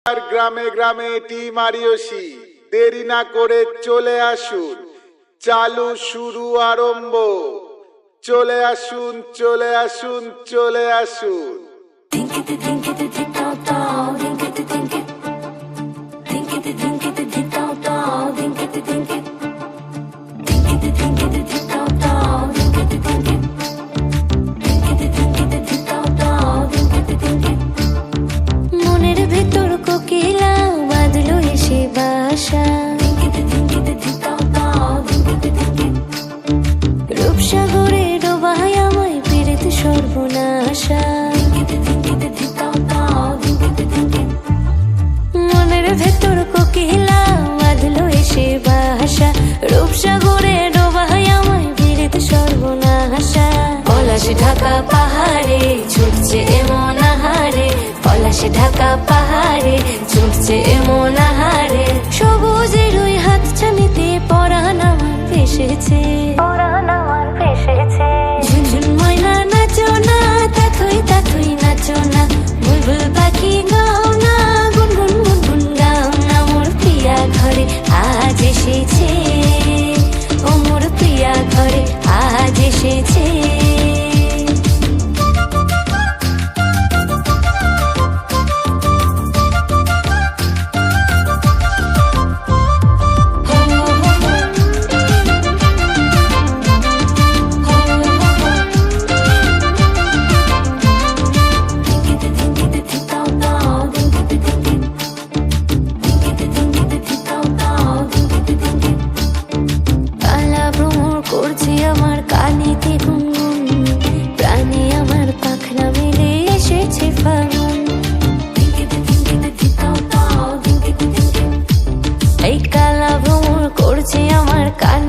গ্রামে গ্রামে টিম আরিয়সী, দেরি না করে চলে আসুন, চালু শুরু আরম্ভ। চলে আসুন, চলে আসুন, চলে আসুন। মনের ভেতর কোকিলা বাঁধলো এসে বাসা, রূপসাগরে ডোবায় আমায় পেরেতে সর্বনাশা। মনের ভেতর কোকিলা বাঁধলো এসে বাসা, রূপসাগরে ডোবায় আমায় পেরেতে সর্বনাশা। পলাশ ঢাকা পাহাড়ে ছুটছে এমন আহারে, পলাশ ঢাকা পাহাড়ে ছুটছে এমন আহারে। সবুজের ওই হাত ছানিতে পরাণ আমার ভেসেছে, ঝুনঝুন ময়না নাচো না, তাথই তাথই নাচো না, বুলবুল পাখি গাও না, গুনগুন গুনগুন গাও না। মোর প্রিয়া ঘরে আজ এসেছে, ও মোর প্রিয়া ঘরে আজ এসেছে। করছে আমার কানেতে গুনগুন, প্রাণে আমার পাখনা মেলে এসেছে ফাগুন। এই কালা ভ্রমর করছে আমার কানে।